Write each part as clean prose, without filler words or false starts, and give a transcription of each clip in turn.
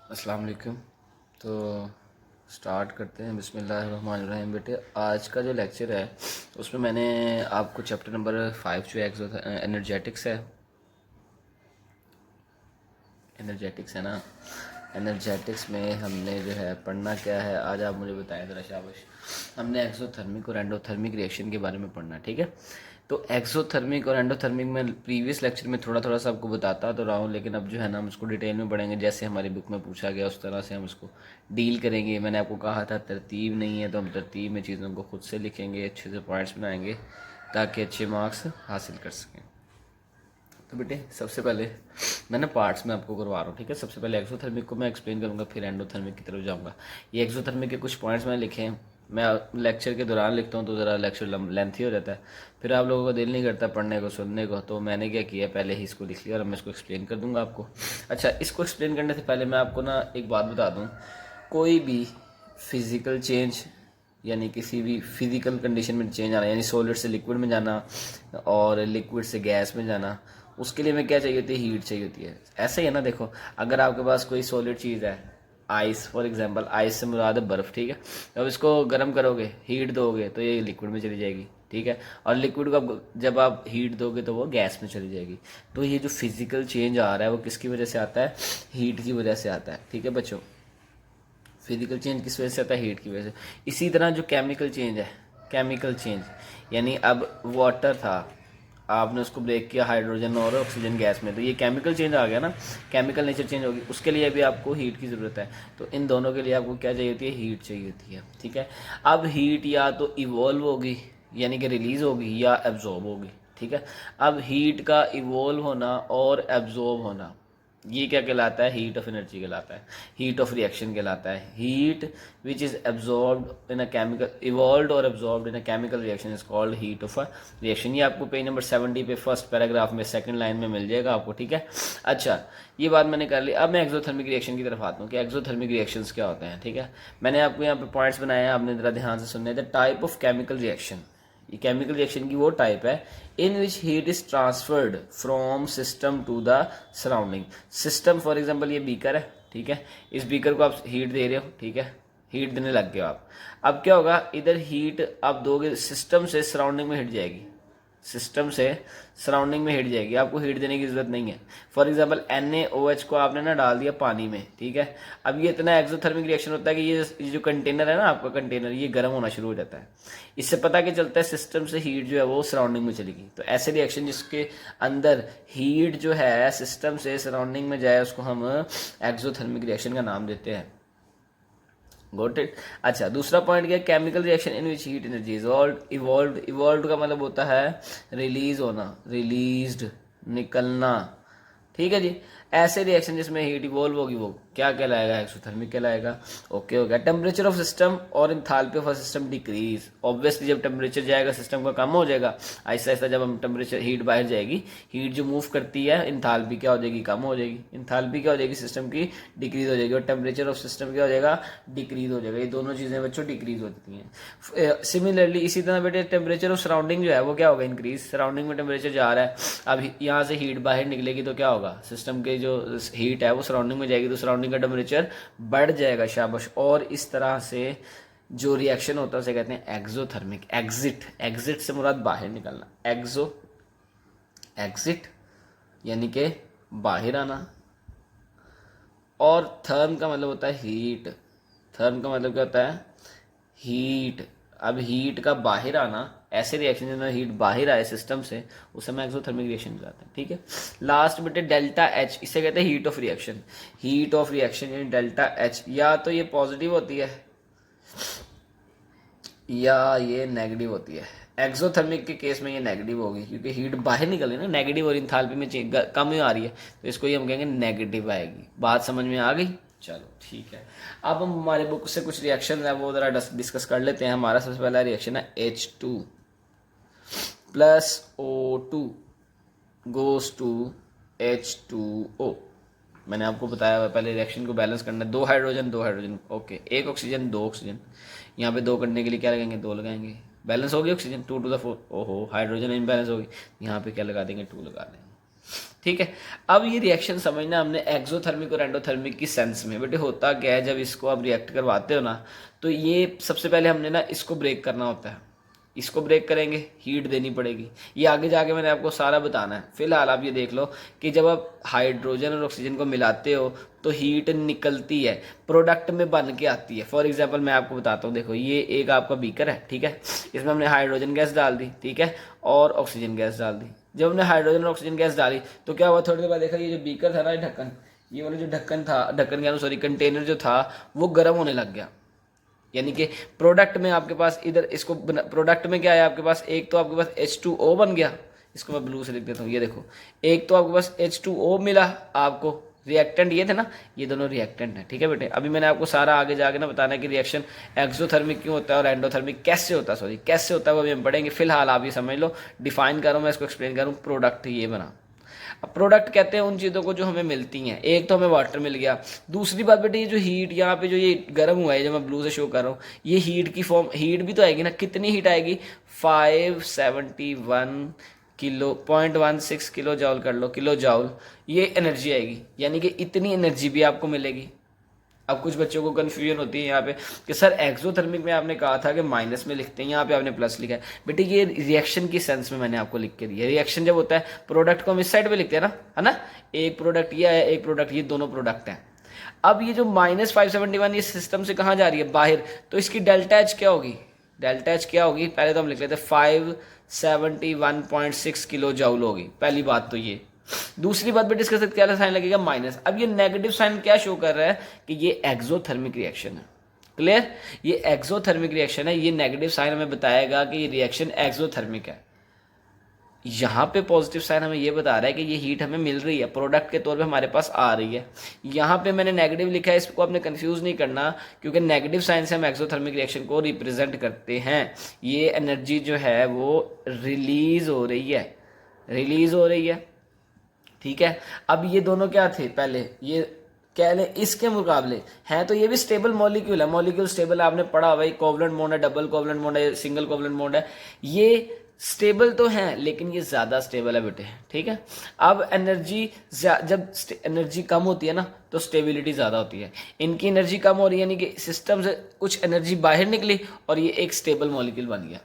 अस्सलाम वालेकुम। तो स्टार्ट करते हैं। बिस्मिल्लाहिर्रहमानिर्रहीम। बेटे, आज का जो लेक्चर है उसमें मैंने आपको चैप्टर नंबर 5 जो एनर्जेटिक्स है, एनर्जेटिक्स है ना। एनर्जेटिक्स में हमने जो है पढ़ना क्या है, आज आप मुझे बताएं ज़रा शाबाश। हमने एक्सोथर्मिक और एंडोथर्मिक रिएक्शन के बारे में पढ़ना है, ठीक है। तो एक्सोथर्मिक और एंडोथर्मिक में प्रीवियस लेक्चर में थोड़ा थोड़ा सा आपको बताता तो रहा हूँ, लेकिन अब जो है ना हम इसको डिटेल में पढ़ेंगे। जैसे हमारी बुक में पूछा गया उस तरह से हम इसको डील करेंगे। मैंने आपको कहा था तरतीब नहीं है, तो हम तरतीब में चीज़ों को खुद से लिखेंगे, अच्छे से पॉइंट्स बनाएंगे ताकि अच्छे मार्क्स हासिल कर सकें। तो बेटे, सबसे पहले मैं ना पार्ट्स में आपको करवा रहा हूँ, ठीक है। सबसे पहले एक्सोथर्मिक को मैं एक्सप्लेन करूँगा, फिर एंडोथर्मिक की तरफ जाऊँगा। ये एक्सोथर्मिक के कुछ पॉइंट्स मैंने लिखे हैं। मैं लेक्चर के दौरान लिखता हूँ तो ज़रा लेक्चर लेंथी हो जाता है, फिर आप लोगों का दिल नहीं करता पढ़ने को, सुनने को। तो मैंने क्या किया, पहले ही इसको लिख लिया और मैं इसको एक्सप्लेन कर दूँगा आपको। अच्छा, इसको एक्सप्लेन करने से पहले मैं आपको ना एक बात बता दूँ। कोई भी फिज़िकल चेंज, यानी किसी भी फिज़िकल कंडीशन में चेंज आना, यानी सॉलिड से लिक्विड में जाना और लिक्विड से गैस में जाना, उसके लिए हमें क्या चाहिए होती है, हीट चाहिए होती है। ऐसे ही है ना, देखो, अगर आपके पास कोई सॉलिड चीज़ है, आइस फॉर एग्जांपल, आइस से मुराद है बर्फ़, ठीक है। जब इसको गर्म करोगे, हीट दोगे तो ये लिक्विड में चली जाएगी, ठीक है। और लिक्विड को जब आप हीट दोगे तो वो गैस में चली जाएगी। तो ये जो फिज़िकल चेंज आ रहा है वो किसकी वजह से आता है, हीट की वजह से आता है, ठीक है बच्चों। फिजिकल चेंज किस वजह से आता है, हीट की वजह से। इसी तरह जो केमिकल चेंज है, केमिकल चेंज यानी अब वाटर था, आपने उसको ब्रेक किया हाइड्रोजन और ऑक्सीजन गैस में, तो ये केमिकल चेंज आ गया ना, केमिकल नेचर चेंज होगी। उसके लिए भी आपको हीट की ज़रूरत है। तो इन दोनों के लिए आपको क्या चाहिए होती है, हीट चाहिए होती है, ठीक है। अब हीट या तो इवॉल्व होगी, यानी कि रिलीज़ होगी, या एब्जॉर्ब होगी, ठीक है। अब हीट का इवॉल्व होना और एब्जॉर्ब होना, ये क्या कहलाता है, हीट ऑफ एनर्जी कहलाता है, हीट ऑफ रिएक्शन कहलाता है। Heat which is absorbed in a chemical, evolved और absorbed in a chemical reaction is called heat of a reaction. ये आपको पेज नंबर 70 पे फर्स्ट पैराग्राफ में सेकंड लाइन में मिल जाएगा आपको, ठीक है। अच्छा, ये बात मैंने कर ली। अब मैं एक्सोथर्मिक रिएक्शन की तरफ आता हूँ कि एक्सोथर्मिक रिएक्शंस क्या होते हैं, ठीक है। मैंने आपको यहाँ पे पॉइंट्स बनाए हैं, आपने जरा ध्यान से सुनने। The type of chemical reaction, ये केमिकल रिएक्शन की वो टाइप है in which heat is transferred from system to the surrounding. System for example ये बीकर है, ठीक है। इस बीकर को आप हीट दे रहे हो, ठीक है, हीट देने लग गए हो आप। अब क्या होगा, इधर हीट आप दोगे, सिस्टम से सराउंडिंग में हिट जाएगी, सिस्टम से सराउंडिंग में हिट जाएगी, आपको हीट देने की जरूरत नहीं है। फॉर एग्जांपल NaOH को आपने ना डाल दिया पानी में, ठीक है। अब ये इतना एक्सोथर्मिक रिएक्शन होता है कि ये जो कंटेनर है ना आपका कंटेनर, ये गर्म होना शुरू हो जाता है। इससे पता क्या चलता है, सिस्टम से हीट जो है वो सराउंडिंग में चलेगी। तो ऐसे रिएक्शन जिसके अंदर हीट जो है सिस्टम से सराउंडिंग में जाए उसको हम एक्सोथर्मिक रिएक्शन का नाम देते हैं। Got it. अच्छा, दूसरा पॉइंट क्या, chemical reaction in which heat energy evolved. Evolved का मतलब होता है रिलीज होना, रिलीज्ड, निकलना, ठीक है जी। ऐसे रिएक्शन जिसमें हीट इवॉल्व होगी वो क्या कहलाएगा, एक्सोथर्मिक कहलाएगा। ओके हो गया। टेम्परेचर ऑफ सिस्टम और enthalpy of system decrease. Obviously जब टेम्परेचर जाएगा सिस्टम का कम हो जाएगा, आहिस्ता आहिस्ता जब हम टेम्परेचर, हीट बाहर जाएगी, हीट जो मूव करती है, इंथैल्पी क्या हो जाएगी, कम हो जाएगी। इंथैल्पी क्या हो जाएगी, सिस्टम की डिक्रीज हो जाएगी, और टेम्परेचर ऑफ सिस्टम क्या हो जाएगा, डिक्रीज हो जाएगा। ये दोनों चीज़ें बच्चों डिक्रीज होती हैं। सिमिलरली इसी तरह बेटे टेम्परेचर ऑफ सराउंडिंग जो है वो क्या होगा, इंक्रीज। सराउंडिंग में टेम्परेचर जा रहा है, अब यहाँ से हीट बाहर निकलेगी तो क्या होगा, सिस्टम के जो हीट है वो सराउंडिंग में जाएगी तो सराउंडिंग का टेम्परेचर बढ़ जाएगा, शाबाश। और इस तरह से जो रिएक्शन होता है उसे कहते हैं एक्सोथर्मिक। एग्जिट, एग्जिट से मुराद बाहर निकलना, एक्सो, एग्जिट यानी कि बाहर आना। और थर्म का मतलब होता है हीट। थर्म का मतलब क्या होता है, हीट। अब हीट का बाहर आना, ऐसे रिएक्शन जिनमें हीट बाहर आए सिस्टम से, उसे हम एक्सोथर्मिक रिएक्शन कहते हैं, ठीक है। लास्ट बेटे डेल्टा एच, इसे कहते हैं heat of reaction. Heat of reaction यानी डेल्टा एच, या तो ये पॉजिटिव होती है या ये नेगेटिव होती है। एक्सोथर्मिक के केस में ये नेगेटिव होगी क्योंकि हीट बाहर निकल रही है ना, नेगेटिव, और इंथैल्पी में कम ही आ रही है, तो इसको ही हम कहेंगे नेगेटिव आएगी। बात समझ में आ गई, चलो ठीक है। अब हम हमारे बुक से कुछ रिएक्शन है वो ज़रा डिस्कस कर लेते हैं। हमारा सबसे पहला रिएक्शन है H2 plus O2 goes to H2O। मैंने आपको बताया हुआ पहले रिएक्शन को बैलेंस करना है, दो हाइड्रोजन दो हाइड्रोजन, ओके, एक ऑक्सीजन दो ऑक्सीजन। यहाँ पे दो करने के लिए क्या लगाएंगे, दो लगाएंगे, बैलेंस होगी ऑक्सीजन 2 to the 4। ओहो, हाइड्रोजन इम्बैलेंस होगी, यहाँ पे क्या लगा देंगे, 2 लगा देंगे। ठीक है। अब ये रिएक्शन समझना हमने एक्सोथर्मिक और एंडोथर्मिक की सेंस में। बेटे होता क्या है, जब इसको आप रिएक्ट करवाते हो ना, तो ये सबसे पहले हमने ना इसको ब्रेक करना होता है। इसको ब्रेक करेंगे, हीट देनी पड़ेगी। ये आगे जाके मैंने आपको सारा बताना है। फिलहाल आप ये देख लो कि जब आप हाइड्रोजन और ऑक्सीजन को मिलाते हो तो हीट निकलती है, प्रोडक्ट में बन के आती है। फॉर एग्जांपल मैं आपको बताता हूँ, देखो ये एक आपका बीकर है, ठीक है, इसमें हमने हाइड्रोजन गैस डाल दी, ठीक है, और ऑक्सीजन गैस डाल दी। जब हमने हाइड्रोजन और ऑक्सीजन गैस डाली तो क्या हुआ, थोड़ी देर बाद देखा ये जो बीकर था ना, ये ढक्कन, ये वाला जो ढक्कन था, ढक्कन क्या सॉरी कंटेनर जो था वो गर्म होने लग गया। यानी कि प्रोडक्ट में आपके पास इधर इसको प्रोडक्ट में क्या है आपके पास, एक तो आपके पास H2O बन गया, इसको मैं ब्लू से लिख देता हूँ, ये देखो, एक तो आपके पास H2O मिला आपको, रिएक्टेंट ये थे ना, ये दोनों रिएक्टेंट हैं, ठीक है बेटे। अभी मैंने आपको सारा आगे जाके ना बताना है कि रिएक्शन एक्सोथर्मिक क्यों होता है और एंडोथर्मिक कैसे होता है, सॉरी कैसे होता है वो अभी हम पढ़ेंगे। फिलहाल आप ये समझ लो, डिफाइन करूँ मैं इसको, एक्सप्लेन करूँ, प्रोडक्ट ये बना। अब प्रोडक्ट कहते हैं उन चीज़ों को जो हमें मिलती हैं। एक तो हमें वाटर मिल गया, दूसरी बात बेटे ये जो हीट यहाँ पे जो ये गर्म हुआ है, जो मैं ब्लू से शो कर रहा हूँ, ये हीट की फॉर्म, हीट भी तो आएगी ना, कितनी हीट आएगी, 571 किलो 0.16 किलो जॉल कर लो, किलो जॉल ये एनर्जी आएगी। यानी कि इतनी एनर्जी भी आपको मिलेगी। अब कुछ बच्चों को कन्फ्यूजन होती है यहाँ पे कि सर एक्सोथर्मिक में आपने कहा था कि माइनस में लिखते हैं, यहाँ पे आपने प्लस लिखा है। बेटे ये रिएक्शन की सेंस में मैंने आपको लिख के दिया। रिएक्शन जब होता है, प्रोडक्ट को हम इस साइड पे लिखते हैं ना, है ना, एक प्रोडक्ट ये है, एक प्रोडक्ट, ये दोनों प्रोडक्ट हैं। अब ये जो -571 ये सिस्टम से कहाँ जा रही है, बाहर, तो इसकी डेल्टा एच क्या होगी, डेल्टा एच क्या होगी, पहले तो हम लिख लेते हैं 571.6 किलो जूल होगी, पहली बात तो ये। दूसरी बात बेटे इसके साथ क्या साइन लगेगा, माइनस। अब ये नेगेटिव साइन क्या शो कर रहा है कि ये एक्सोथर्मिक रिएक्शन है। क्लियर, ये एक्सोथर्मिक रिएक्शन है, ये नेगेटिव साइन हमें बताएगा कि ये रिएक्शन एक्सोथर्मिक है। यहाँ पे पॉजिटिव साइन हमें ये बता रहा है कि ये हीट हमें मिल रही है, प्रोडक्ट के तौर पे हमारे पास आ रही है। यहाँ पे मैंने नेगेटिव लिखा है, इसको आपने कंफ्यूज नहीं करना, क्योंकि नेगेटिव साइन से हम एक्सोथर्मिक रिएक्शन को रिप्रेजेंट करते हैं। ये एनर्जी जो है वो रिलीज हो रही है, रिलीज हो रही है, ठीक है। अब ये दोनों क्या थे, पहले ये कह लें इसके मुकाबले हैं तो ये भी स्टेबल मॉलिक्यूल है। मॉलिक्यूल स्टेबल आपने पढ़ा भाई, कोवलेंट बॉन्ड है, डबल कोवलेंट बॉन्ड है, सिंगल कोवलेंट बॉन्ड है, ये स्टेबल तो हैं लेकिन ये ज़्यादा स्टेबल है बेटे, ठीक है। अब एनर्जी जब एनर्जी कम होती है ना तो स्टेबिलिटी ज़्यादा होती है। इनकी एनर्जी कम हो रही है, यानी कि सिस्टम से कुछ एनर्जी बाहर निकली और ये एक स्टेबल मॉलिक्यूल बन गया।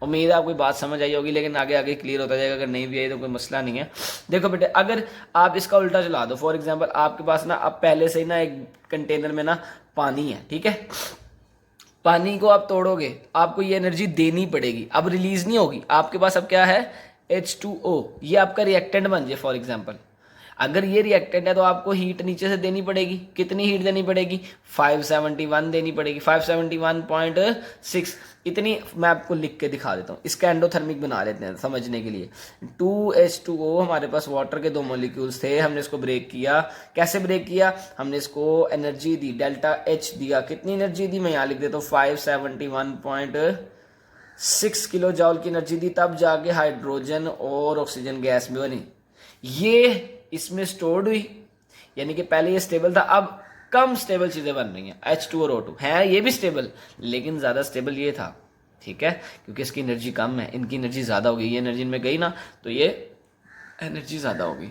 उम्मीद है आपको बात समझ आई होगी, लेकिन आगे आगे क्लियर होता जाएगा। अगर नहीं भी आई तो कोई मसला नहीं है। देखो बेटे, अगर आप इसका उल्टा चला दो, फॉर एग्जांपल आपके पास ना अब पहले से ही ना एक कंटेनर में ना पानी है, ठीक है, पानी को आप तोड़ोगे, आपको ये एनर्जी देनी पड़ेगी, अब रिलीज नहीं होगी। आपके पास अब क्या है, H2O, ये आपका रिएक्टेंट बन जाए फॉर एग्जांपल। अगर ये रिएक्टेंट है तो आपको हीट नीचे से देनी पड़ेगी, कितनी हीट देनी पड़ेगी, 571 देनी पड़ेगी, 571.6। इतनी मैं आपको लिख के दिखा देता हूँ, इसका एंडोथर्मिक बना लेते हैं समझने के लिए। 2H2O, हमारे पास वाटर के दो मॉलिक्यूल्स थे, हमने इसको ब्रेक किया। कैसे ब्रेक किया, हमने इसको एनर्जी दी, डेल्टा एच दिया। कितनी एनर्जी दी, मैं यहाँ लिख देता हूँ 571.6 किलो जॉल की एनर्जी दी, तब जाके हाइड्रोजन और ऑक्सीजन गैस में बनी, ये इसमें स्टोर्ड हुई। यानी कि पहले ये स्टेबल था, अब कम स्टेबल चीजें बन रही हैं, H2 और O2 है, ये भी स्टेबल, लेकिन ज्यादा स्टेबल ये था, ठीक है, क्योंकि इसकी एनर्जी कम है, इनकी एनर्जी ज्यादा होगी। ये एनर्जी इनमें गई ना तो ये एनर्जी ज्यादा होगी।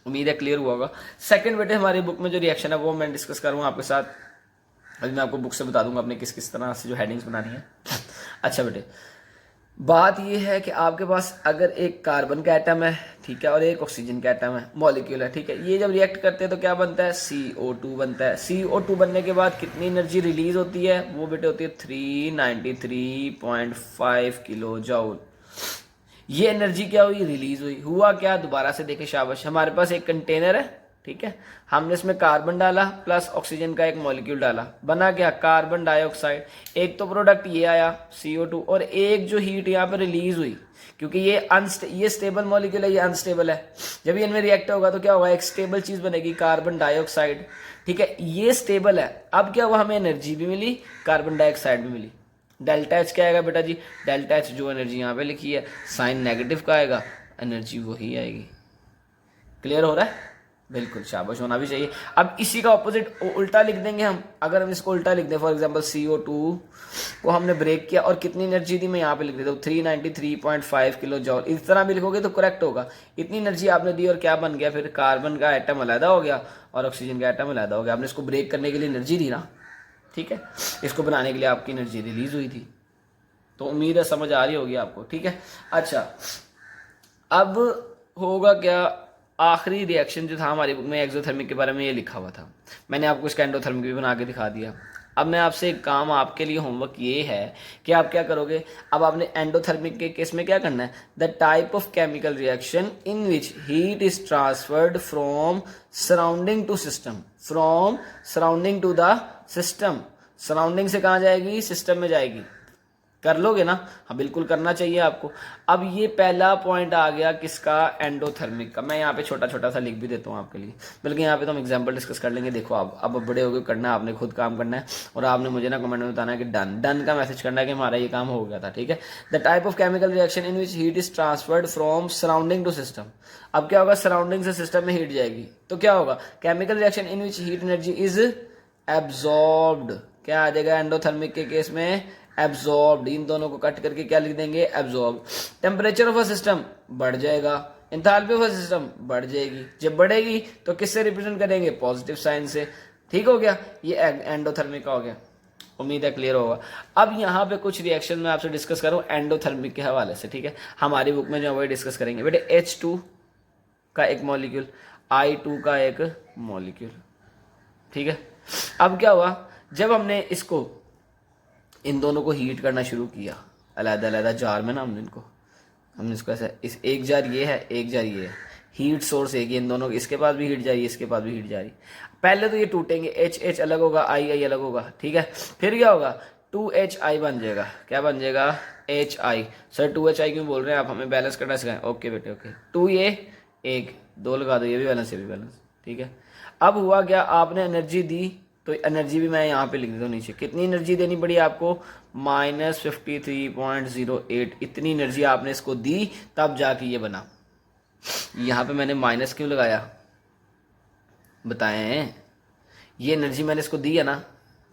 उम्मीद है क्लियर हुआ होगा। सेकंड बेटे, हमारी बुक में जो रिएक्शन है वो मैं डिस्कस करूंगा आपके साथ। अभी मैं आपको बुक से बता दूंगा अपने किस किस तरह से जो हेडिंग्स बनानी है। अच्छा बेटे, बात यह है कि आपके पास अगर एक कार्बन का एटम है, ठीक है, और एक ऑक्सीजन का एटम है, मॉलिक्यूल है, ठीक है, ये जब रिएक्ट करते हैं तो क्या बनता है, CO2 बनता है। CO2 बनने के बाद कितनी एनर्जी रिलीज होती है, वो बेटे होती है 393.5 किलो जूल। ये एनर्जी क्या हुई, रिलीज हुई। हुआ क्या, दोबारा से देखें शाबाश, हमारे पास एक कंटेनर है, ठीक है, हमने इसमें कार्बन डाला प्लस ऑक्सीजन का एक मॉलिक्यूल डाला, बना क्या, कार्बन डाइऑक्साइड। एक तो प्रोडक्ट ये आया CO2, और एक जो हीट यहाँ पे रिलीज हुई, क्योंकि ये स्टेबल मॉलिक्यूल है, ये अनस्टेबल है। जब ये इनमें रिएक्ट होगा तो क्या होगा, एक स्टेबल चीज बनेगी, कार्बन डाइऑक्साइड, ठीक है, ये स्टेबल है। अब क्या हुआ, हमें एनर्जी भी मिली, कार्बन डाइऑक्साइड भी मिली। डेल्टा एच क्या आएगा बेटा जी, डेल्टा एच जो एनर्जी यहाँ पे लिखी है, साइन नेगेटिव का आएगा, एनर्जी वही आएगी। क्लियर हो रहा है, बिल्कुल, शाबाश, होना भी चाहिए। अब इसी का ऑपोजिट उल्टा लिख देंगे हम। अगर हम इसको उल्टा लिख दें, फॉर एग्जांपल CO2 को हमने ब्रेक किया और कितनी एनर्जी दी, मैं यहाँ पे लिख देता हूँ 393.5 किलो जॉल। इस तरह भी लिखोगे तो करेक्ट होगा। इतनी एनर्जी आपने दी और क्या बन गया, फिर कार्बन का एटम अलहदा हो गया और ऑक्सीजन का एटम अलहदा हो गया। आपने इसको ब्रेक करने के लिए एनर्जी दी ना, ठीक है, इसको बनाने के लिए आपकी एनर्जी रिलीज हुई थी। तो उम्मीद है समझ आ रही होगी आपको, ठीक है। अच्छा, अब होगा क्या, आखिरी रिएक्शन जो था हमारी बुक में एक्सोथर्मिक के बारे में ये लिखा हुआ था। मैंने आपको इसका एंडोथर्मिक भी बना के दिखा दिया। अब मैं आपसे एक काम, आपके लिए होमवर्क ये है कि आप क्या करोगे। अब आपने एंडोथर्मिक के केस में क्या करना है, the type of chemical reaction in which heat is transferred from surrounding to system, from surrounding to the system. Surrounding से कहाँ जाएगी, सिस्टम में जाएगी। कर लोगे ना, हाँ बिल्कुल करना चाहिए आपको। अब ये पहला पॉइंट आ गया किसका, एंडोथर्मिक का। मैं यहाँ पे छोटा छोटा सा लिख भी देता हूँ आपके लिए, बल्कि यहाँ पे तो हम एग्जांपल डिस्कस कर लेंगे। देखो आप अब बड़े हो गए, करना है आपने, खुद काम करना है और आपने मुझे ना कमेंट में बताना है कि डन, डन का मैसेज करना है कि हमारा ये काम हो गया था, ठीक है। The type of chemical reaction in which heat is transferred from surrounding to system. अब क्या होगा, सराउंडिंग से सिस्टम में हीट जाएगी तो क्या होगा, chemical reaction in which heat energy is absorbed. क्या आ जाएगा एंडोथर्मिक के केस में, एब्जॉर्ब्ड। इन दोनों को कट करके क्या लिख देंगे, absorb. Temperature of a system बढ़ जाएगा, एंथैल्पी ऑफ अ सिस्टम बढ़ जाएगी। जब बढ़ेगी तो किससे रिप्रेजेंट करेंगे, पॉजिटिव साइन से। ठीक हो गया, ये एंडोथर्मिक का हो गया। उम्मीद है क्लियर होगा। अब यहाँ पे कुछ रिएक्शन में आपसे डिस्कस करूँ एंडोथर्मिक के हवाले से, ठीक है। हमारी बुक में जो वही डिस्कस करेंगे बेटे। H2 का एक मॉलिक्यूल, I2 का एक मॉलिक्यूल, ठीक है। अब क्या हुआ, जब हमने इसको, इन दोनों को हीट करना शुरू किया अलग अलग जार में ना, हमने इसको ऐसा, इस एक जार ये है, एक जार ये है, हीट सोर्स एक ही, इन दोनों, इसके पास भी हीट जा रही है, इसके पास भी हीट जा रही है। पहले तो ये टूटेंगे, H अलग होगा, I अलग होगा, ठीक है। फिर क्या होगा, 2HI बन जाएगा। क्या बन जाएगा, HI। सर 2HI क्यों बोल रहे हैं आप, हमें बैलेंस करना सिखाएं। ओके बेटे ओके, 2 ये एक, 2 लगा दो, ये भी बैलेंस, ये भी बैलेंस, ठीक है। अब हुआ क्या, आपने एनर्जी दी तो एनर्जी भी मैं यहाँ पे लिख देता हूँ नीचे। कितनी एनर्जी देनी पड़ी आपको, -53.08। इतनी एनर्जी आपने इसको दी तब जाके ये बना। यहाँ पे मैंने माइनस क्यों लगाया बताएं, ये एनर्जी मैंने इसको दी है ना,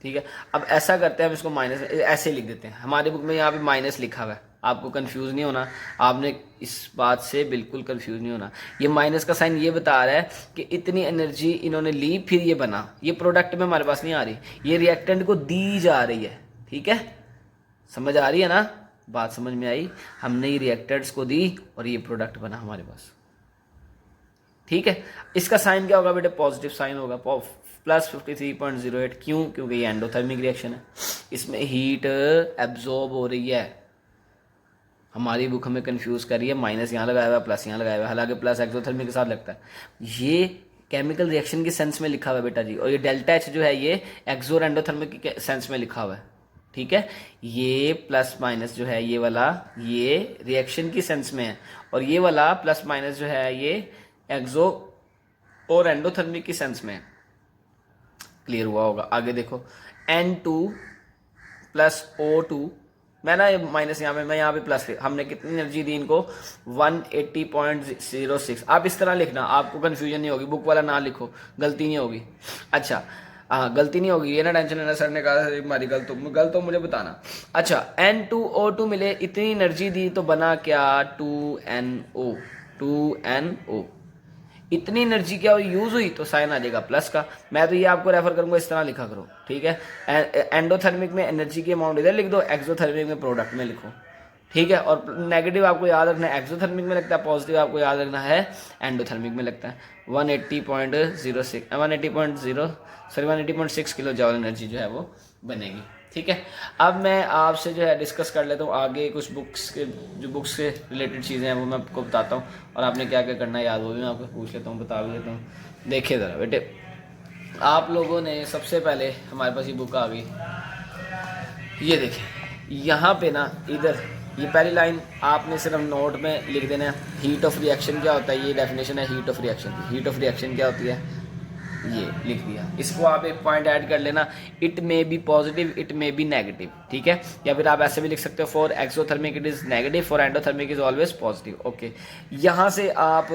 ठीक है। अब ऐसा करते हैं, हम इसको माइनस ऐसे लिख देते हैं। हमारे बुक में यहाँ पे माइनस लिखा हुआ है, आपको कंफ्यूज नहीं होना, आपने इस बात से बिल्कुल कंफ्यूज नहीं होना। ये माइनस का साइन ये बता रहा है कि इतनी एनर्जी इन्होंने ली, फिर ये बना। ये प्रोडक्ट में हमारे पास नहीं आ रही, ये रिएक्टेंट को दी जा रही है, ठीक है। समझ आ रही है ना, बात समझ में आई। हमने ये रिएक्टेंट्स को दी और ये प्रोडक्ट बना हमारे पास, ठीक है। इसका साइन क्या होगा बेटे, पॉजिटिव साइन होगा, +53.08। क्यों, क्योंकि ये एंडोथर्मिक रिएक्शन है, इसमें हीट एब्जॉर्ब हो रही है। हमारी बुक हमें कंफ्यूज कर रही है, माइनस यहाँ लगाया हुआ है, प्लस यहाँ लगाया हुआ है, हालांकि प्लस एक्सोथर्मिक के साथ लगता है। ये केमिकल रिएक्शन के सेंस में लिखा हुआ है बेटा जी, और ये डेल्टा H जो है ये एक्सो और एंडोथर्मिक के सेंस में लिखा हुआ है, ठीक है। ये प्लस माइनस जो है ये वाला, ये रिएक्शन की सेंस में है, और ये वाला प्लस माइनस जो है ये एक्सो और एंडोथर्मिक की सेंस में है। क्लियर हुआ होगा। आगे देखो, N2 + O2, मैं ना माइनस यहाँ पे, मैं यहाँ पे प्लस, हमने कितनी एनर्जी दी इनको, 180.06। आप इस तरह लिखना, आपको कंफ्यूजन नहीं होगी, बुक वाला ना लिखो, गलती नहीं होगी। अच्छा हाँ, गलती नहीं होगी, ये ना टेंशन लेना, सर ने कहा हमारी गलत हो मुझे बताना। अच्छा, N2O2 मिले, इतनी एनर्जी दी तो बना क्या, 2NO। इतनी एनर्जी क्या यूज हुई तो साइन आ जाएगा प्लस का। मैं तो ये आपको रेफर करूंगा, इस तरह लिखा करो, ठीक है। एंडोथर्मिक में एनर्जी की अमाउंट इधर लिख दो, एक्सोथर्मिक में प्रोडक्ट में लिखो, ठीक है। और नेगेटिव आपको याद रखना है एक्सोथर्मिक में लगता है, पॉजिटिव आपको याद रखना है एंडोथर्मिक में लगता है। 180.6 किलो जॉल एनर्जी जो है वो बनेगी, ठीक है। अब मैं आपसे जो है डिस्कस कर लेता हूँ आगे कुछ बुक्स के, जो बुक्स से रिलेटेड चीज़ें हैं वो मैं आपको बताता हूँ, और आपने क्या क्या करना है याद, वो भी मैं आपको पूछ लेता हूँ, बता भी लेता हूँ। देखिए ज़रा बेटे, आप लोगों ने सबसे पहले, हमारे पास ये बुक आ गई, ये देखें यहाँ पे ना, इधर ये पहली लाइन आपने सिर्फ नोट में लिख देना है। हीट ऑफ रिएक्शन क्या होता है, ये डेफिनेशन है हीट ऑफ रिएक्शन की। हीट ऑफ रिएक्शन क्या होती है, ये लिख दिया। इसको आप एक पॉइंट ऐड कर लेना, it may be positive, it may be negative, ठीक है। या फिर आप ऐसे भी लिख सकते हो, for exothermic it is negative, for endothermic is always positive. Okay, यहाँ से आप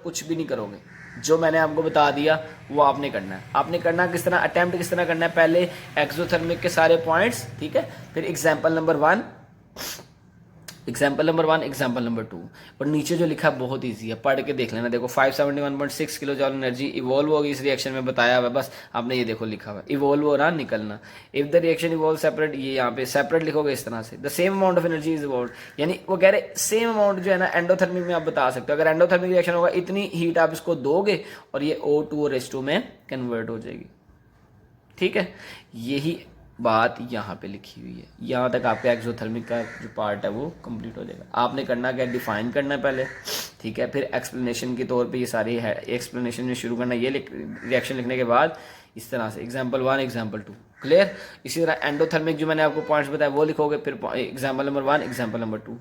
कुछ भी नहीं करोगे, जो मैंने आपको बता दिया वो आपने करना है। आपने करना किस तरह, अटैम्प्ट किस तरह करना है, पहले एक्सोथर्मिक के सारे पॉइंट्स, ठीक है, फिर example number 1, example number 1, example number 2, और नीचे जो लिखा है बहुत इजी है, पढ़ के देख लेना। देखो 571.6 किलो जॉल एनर्जी इवॉल्व होगी इस रिएक्शन में, बताया हुआ है, बस आपने ये देखो लिखा हुआ है, इवॉल्व हो रहा निकलना। If the reaction evolve separate, ये यहाँ पे सेपरेट लिखोगे इस तरह से, the same amount of energy is evolve, यानी वो कह रहे सेम अमाउंट जो है ना एंडोथर्मिक में आप बता सकते हो। अगर एंडोथर्मिक रिएक्शन होगा इतनी हीट आप इसको दोगे और ये O2 में कन्वर्ट हो जाएगी, ठीक है। यही बात यहाँ पे लिखी हुई है, यहाँ तक आपका एक्सोथर्मिक का जो पार्ट है वो कंप्लीट हो जाएगा। आपने करना क्या, डिफाइन करना है पहले, ठीक है, फिर एक्सप्लेनेशन के तौर पे ये सारी है, एक्सप्लेनेशन में शुरू करना, ये रिएक्शन लिखने के बाद इस तरह से एग्जाम्पल 1, एग्जाम्पल 2, क्लियर। इसी तरह एंडोथर्मिक जो मैंने आपको पॉइंट्स बताया वो लिखोगे, फिर एग्जाम्पल नंबर 1, एग्जाम्पल नंबर 2।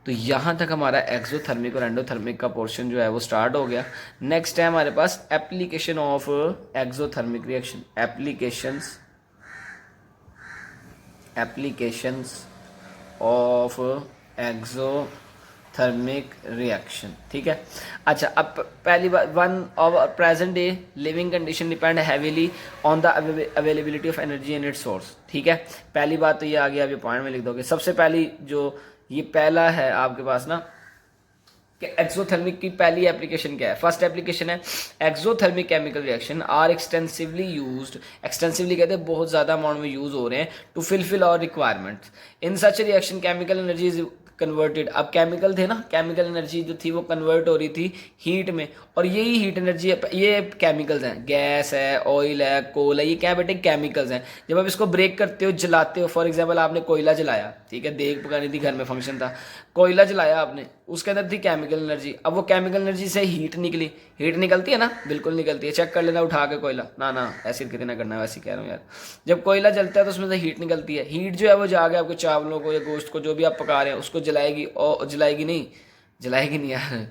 तो यहाँ तक हमारा एक्सोथर्मिक और एंडोथर्मिक का पोर्शन जो है वो स्टार्ट हो गया। नेक्स्ट है हमारे पास application of exothermic reaction, applications of exothermic reaction, ठीक है। अच्छा, अब पहली बात, one of present day living condition depend heavily on the availability of energy in its source, ठीक है। पहली बात तो ये आ गई, आप ये पॉइंट में लिख दोगे। सबसे पहली जो ये पहला है आपके पास ना कि एक्सोथर्मिक की पहली एप्लीकेशन क्या है, फर्स्ट एप्लीकेशन है exothermic chemical reaction are extensively used, extensively कहते हैं बहुत ज्यादा अमाउंट में यूज हो रहे हैं, to fulfil our requirements. In such reaction chemical energy is converted, अब केमिकल थे ना, केमिकल एनर्जी जो थी वो कन्वर्ट हो रही थी हीट में, और यही हीट एनर्जी ये केमिकल्स हैं, गैस है, ऑयल है, कोल है, ये क्या बेटे केमिकल्स हैं। जब आप इसको ब्रेक करते हो, जलाते हो, फॉर एग्जांपल आपने कोयला जलाया, ठीक है, देग पकानी थी, घर में फंक्शन था, कोयला जलाया आपने, उसके अंदर थी केमिकल एनर्जी। अब वो केमिकल एनर्जी से हीट निकली, हीट निकलती है ना, बिल्कुल निकलती है, चेक कर लेना उठा के कोयला, ना ऐसे कितना करना है, वैसे कह रहा हूँ यार। जब कोयला जलता है तो उसमें से हीट निकलती है, हीट जो है वो जाके आपके चावलों को या गोश्त को जो भी आप पका रहे हैं उसको जलाएगी, और जलाएगी नहीं यार,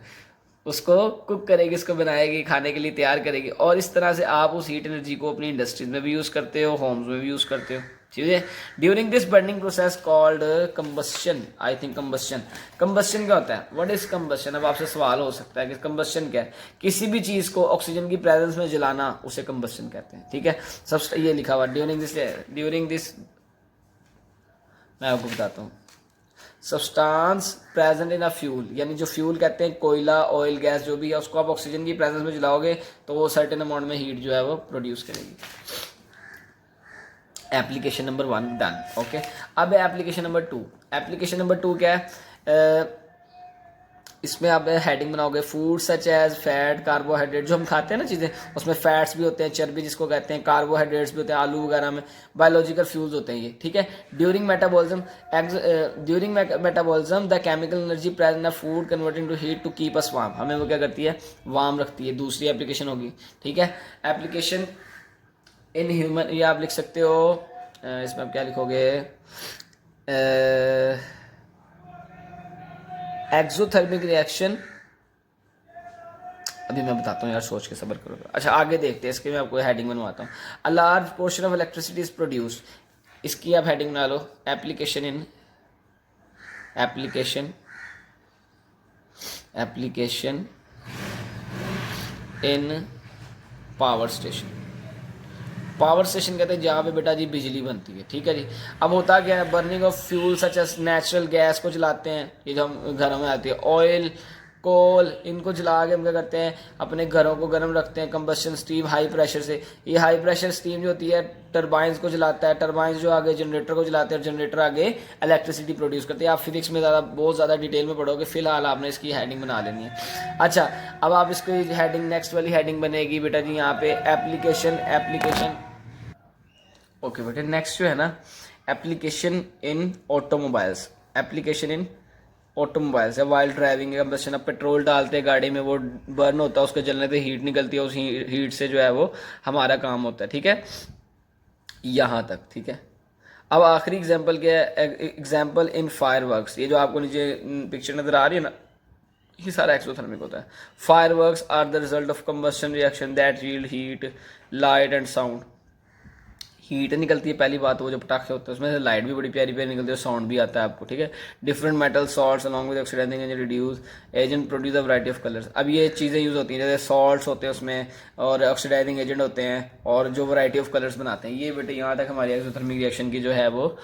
उसको कुक करेगी, उसको बनाएगी, खाने के लिए तैयार करेगी, और इस तरह से आप उस हीट एनर्जी को अपनी इंडस्ट्रीज में भी यूज़ करते हो, होम्स में भी यूज़ करते हो, ठीक है। During this burning process called combustion, I think combustion क्या होता है, व्हाट इज कंबस्शन। अब आपसे सवाल हो सकता है कि कंबस्शन क्या है, किसी भी चीज़ को ऑक्सीजन की प्रेजेंस में जलाना, उसे कंबस्शन कहते हैं, ठीक है। सब ये लिखा हुआ ड्यूरिंग दिस मैं आपको बताता हूँ, substance present in a fuel, यानी जो फ्यूल कहते हैं कोयला, ऑयल, गैस जो भी है, उसको आप ऑक्सीजन की प्रेजेंस में जलाओगे तो वो सर्टेन अमाउंट में हीट जो है वो प्रोड्यूस करेगी। Application number 1 done, okay. अब एप्लीकेशन नंबर 2, एप्लीकेशन नंबर 2 क्या है, इसमें आप हेडिंग बनाओगे food such as fat, carbohydrate, जो हम खाते हैं ना चीज़ें, उसमें फैट्स भी होते हैं, चर्बी जिसको कहते हैं, कार्बोहाइड्रेट्स भी होते हैं, आलू वगैरह में, बायोलॉजिकल फ्यूल्स होते हैं ये, ठीक है। During metabolism the chemical energy present in food converting to heat to keep us warm, हमें वो क्या करती है, वार्म रखती है, दूसरी एप्लीकेशन होगी, ठीक है। एप्लीकेशन इन ह्यूमन, ये आप लिख सकते हो, इसमें आप क्या लिखोगे, एक्सोथर्मिक रिएक्शन, अभी मैं बताता हूँ यार, सोच के सब्र करो। अच्छा आगे देखते हैं, इसके मैं आपको हेडिंग बनवाता हूँ। A large portion of electricity is produced, इसकी आप हेडिंग बना लो, application in power station. Power station कहते हैं जहाँ पे बेटा जी बिजली बनती है, ठीक है जी। अब होता क्या है, burning of fuel such as natural gas को जलाते हैं, ये जो हम घरों में आती है, ऑयल, कोल, इनको जला के हम क्या करते हैं, अपने घरों को गर्म रखते हैं, कंबस्शन स्टीम हाई प्रेशर से। ये हाई प्रेशर स्टीम जो होती है टरबाइंस को जलाता है, टरबाइंस जो आगे जनरेटर को जलाते हैं, और जनरेटर आगे इलेक्ट्रिसिटी प्रोड्यूस करते हैं। आप फिजिक्स में बहुत ज़्यादा डिटेल में पढ़ोगे, फिलहाल आपने इसकी हेडिंग बना लेनी है। अच्छा अब आप इसकी हेडिंग, नेक्स्ट वाली हेडिंग बनेगी बेटा जी यहाँ पे एप्लीकेशन, ओके बेटे। नेक्स्ट जो है ना, एप्लीकेशन इन ऑटोमोबाइल्स, या वाइल ड्राइविंग, कंबस्शन, अब पेट्रोल डालते हैं गाड़ी में, वो बर्न होता है, उसके जलने से हीट निकलती है, उस हीट से जो है वो हमारा काम होता है, ठीक है, यहाँ तक, ठीक है। अब आखिरी एग्जांपल क्या है, एग्जांपल इन फायरवर्क्स, ये जो आपको नीचे पिक्चर नजर आ रही है ना, ये सारा एक्सोथर्मिक होता है। Fireworks are the result of combustion reaction that yield heat, light and sound. Heat निकलती है पहली बात, वो जो पटाखे होते हैं उसमें से लाइट भी बड़ी प्यारी प्यारी निकलती है, साउंड भी आता है आपको, ठीक है। Different metal salts along with oxidising agent reduce agent produce a variety of colours. अब ये चीज़ें यूज़ होती हैं, जैसे सॉल्ट्स होते हैं उसमें और ऑक्सीडाइजिंग एजेंट होते हैं और जो वैरायटी ऑफ कलर्स बनाते हैं। ये बेटे यहाँ तक हमारी एक्सोथर्मिक रिएक्शन की जो है वो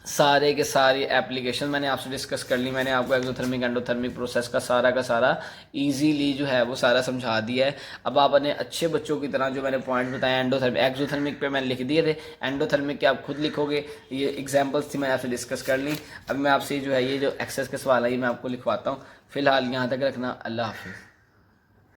सारे के सारी एप्लीकेशन मैंने आपसे डिस्कस कर ली। मैंने आपको एक्सोथर्मिक एंडोथर्मिक प्रोसेस का सारा इजीली जो है वो सारा समझा दिया है। अब आप अपने अच्छे बच्चों की तरह जो मैंने पॉइंट बताए एंडोथर्मिक एक्सोथर्मिक पे मैंने लिख दिए थे, एंडोथर्मिक के आप खुद लिखोगे। ये एग्जांपल्स थी मैंने आपसे डिस्कस कर ली। अब मैं आपसे जो है ये जो एक्सेस के सवाल है ये मैं आपको लिखवाता हूँ। फिलहाल यहाँ तक रखना। अल्लाह हाफिज़।